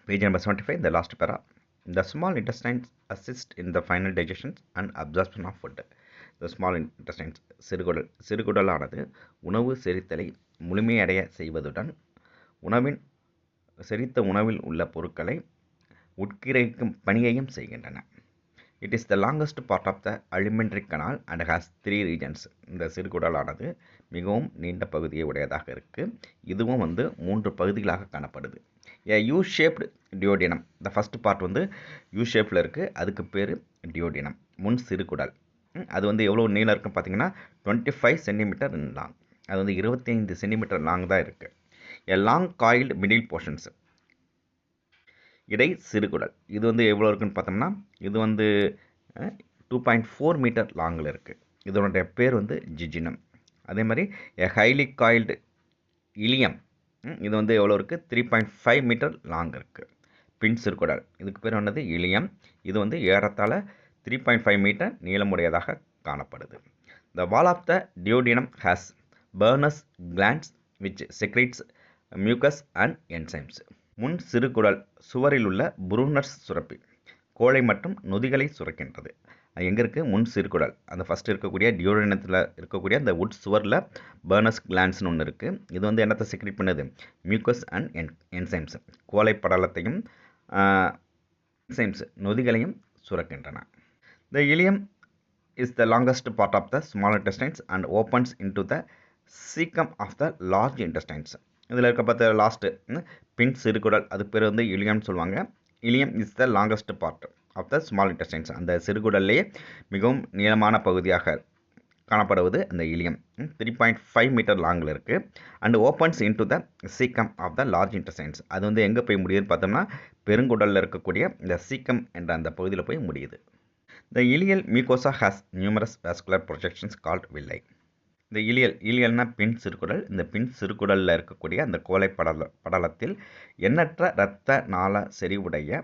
Page number 75, the last para. The small intestines assist in the final digestion and absorption of food. The small intestines சிறுகுடலானது உணவு செரித்தலை முழுமையடைய செய்வதுடன் செரித்த உணவில் உள்ள பொருட்களை உட்கிரகிக்கும் பணியையும் செய்கின்றன. It is the longest part of the alimentary canal and has 3 regions. இந்த சிறுகுடலானது மிகவும் நீண்ட பகுதியை உடையதாக இருக்கு. இதுவும் 3 பகுதிகளாக காணப்படுது. A U-shaped duodenum. The first part U-shaped இருக்கு. அதுக்கு பேர் duodenum. முன் சிறுகுடல். அது எவ்வளவு நீளம் இருக்குன்னு பார்த்தீங்கன்னா 25 சென்டிமீட்டர் லாங். அது 25 சென்டிமீட்டர் லாங் தான் இருக்கு. A long coiled middle portions. இடை சிறுகுடல். இது எவ்வளோ இருக்குன்னு பார்த்தோம்னா இது 2.4 மீட்டர் லாங்கில் இருக்குது. இதனுடைய பேர் ஜிஜினம். அதே மாதிரி ஹைலி காயில்டு இலியம். இது எவ்வளோ இருக்குது 3.5 மீட்டர் லாங் இருக்குது. பின் சிறுகுடல். இதுக்கு பேர் இலியம். இது ஏறத்தாழ 3.5 மீட்டர் நீளமுடையதாக காணப்படுது. The wall of the duodenum has Berners glands which secretes mucus and enzymes. முன் சிறுகுடல் சுவரில் உள்ள புருனர்ஸ் சுரப்பி கோழை மற்றும் நொதிகளை சுரக்கின்றது. எங்கே இருக்குது முன் சிறுகுடல். அந்த ஃபஸ்ட் இருக்கக்கூடிய டியோடனத்தில் இருக்கக்கூடிய அந்த உட் சுவரில் பர்னர்ஸ் கிளான்ஸ்னு ஒன்று இருக்குது. இது என்னத்தை செக்ரேட் பண்ணுது மியூக்கஸ் அண்ட் என்சைம்ஸ் கோழை படலத்தையும் enzymes நொதிகளையும் சுரக்கின்றன. The ileum is the longest part of the small intestines and opens into the cecum of the large intestines. இதில் இருக்க லாஸ்ட்டு பின் சிறுகுடல் அது பேர் இலியம்னு சொல்லுவாங்க. Ileum is the longest part of the small intestines. அந்த சிறுகுடல்லையே மிகவும் நீளமான பகுதியாக காணப்படுவது அந்த இலியம். 3.5 மீட்டர் லாங்கில் இருக்குது. And opens into the caecum of the large intestines. அது எங்கே போய் முடியுதுன்னு பார்த்தோம்னா பெருங்குடலில் இருக்கக்கூடிய இந்த சீக்கம் என்ற அந்த பகுதியில் போய் முடியுது. The ileal mucosa has numerous vascular projections called villi. இந்த இலியல்னா பின் சிறுகுடல். இந்த பின் சிறுகுடலில் இருக்கக்கூடிய அந்த கோழை படலத்தில் எண்ணற்ற இரத்த நாள செறிவுடைய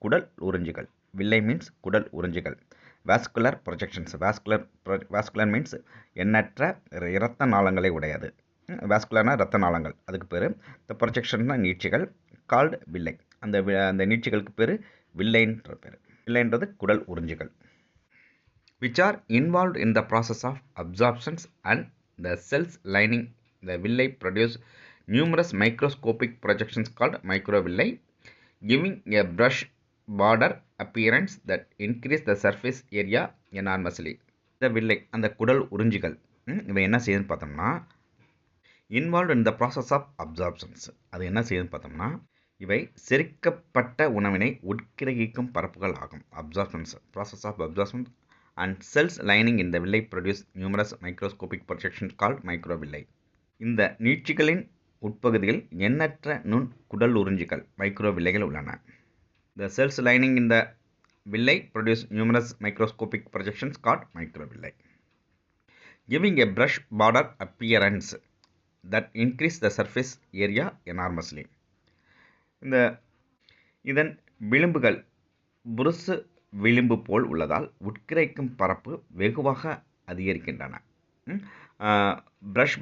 குடல் உறிஞ்சிகள். வில்லை மீன்ஸ் குடல் உறிஞ்சிகள். Vascular projections. வாஸ்குலர் மீன்ஸ் எண்ணற்ற இரத்த நாளங்களை உடையது. வாஸ்குலர்னா இரத்த நாளங்கள், அதுக்கு பேர். இந்த ப்ரொஜெக்ஷன்னா நீட்சிகள். கால்டு வில்லை. அந்த நீட்சிகளுக்கு பேர் வில்லைன்ற பேர். வில்லைன்றது குடல் உறிஞ்சிகள். Which are involved in the process of absorptions and the cells lining the villi produce numerous microscopic projections called microvilli, giving a brush border appearance that increase the surface area enormously. The villi அந்த குடல் உறிஞ்சிகள் இவை என்ன செய்யுதுன்னு பார்த்தோம்னா involved in the process of absorptions. அது என்ன செய்யுதுன்னு பார்த்தோம்னா இவை செரிக்கப்பட்ட உணவினை உட்கிரகிக்கும் பரப்புகள் ஆகும். absorptions, process of absorption and cells lining in the villi produce numerous microscopic projections called microvilli. இந்த நீட்சிகளின் உட்பகுதியில் எண்ணற்ற நுண் குடல் உறிஞ்சிகள் மைக்ரோவில்லைகள் உள்ளன. The cells lining in the villi produce numerous microscopic projections called microvilli, giving a brush border appearance that increase the surface area enormously. இதன் விளிம்புகள் புருசு விளிம்பு போல் உள்ளதால் உட்கிரகிக்கும் பரப்பு வெகுவாக அதிகரிக்கின்றன. ப்ரஷ்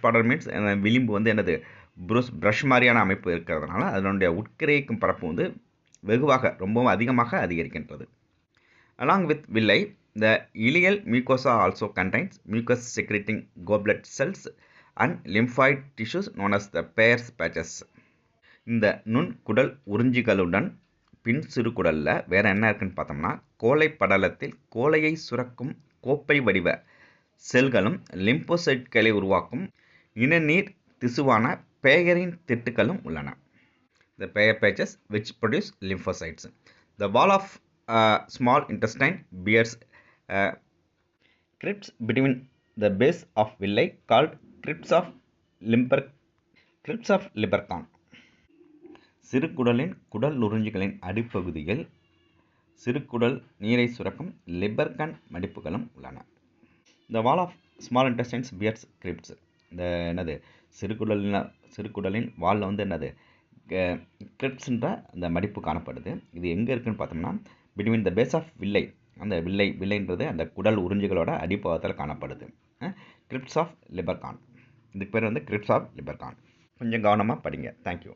பார்டர் மீன்ஸ் விளிம்பு என்னது ப்ரஷ் மாதிரியான அமைப்பு இருக்கிறதுனால அதனுடைய உட்கிரகிக்கும் பரப்பு வெகுவாக ரொம்பவும் அதிகமாக அதிகரிக்கின்றது. Along with villi the ileal mucosa also contains mucus secreting goblet cells and lymphoid tissues known as the Peyer's patches. இந்த நுண் குடல் உறிஞ்சிகளுடன் பின் சிறுகுடலில் வேறு என்ன இருக்குன்னு பார்த்தோம்னா கோழை படலத்தில் கோழையை சுரக்கும் கோப்பை வடிவ செல்களும் லிம்போசைட்களை உருவாக்கும் இனநீர் திசுவான பேயரின் திட்டுகளும் உள்ளன. The payer patches which produce lymphocytes. The wall of small intestine bears crypts between the base of villi called crypts of Liberkan. சிறுகுடலின் குடல் உறிஞ்சிகளின் அடிப்பகுதியில் சிறுகுடல் நீரை சுரக்கும் லிபர்கன் மடிப்புகளும் உள்ளன. The wall of small intestines bears crypts. இந்த சிறுகுடலின் வாலில் என்னது கிரிப்ஸ்ன்ற அந்த மடிப்பு காணப்படுது. இது எங்கே இருக்குன்னு பார்த்தோம்னா பிட்வீன் த பேஸ் ஆஃப் வில்லை. அந்த வில்லைன்றது அந்த குடல் உறிஞ்சிகளோட அடிப்பாகத்தில் காணப்படுது. Crypts of Lieberkuhn. இதுக்கு பேர் கிரிப்ஸ் ஆஃப் லிபர்கான். கொஞ்சம் கவனமாக படிங்க. தேங்க்யூ.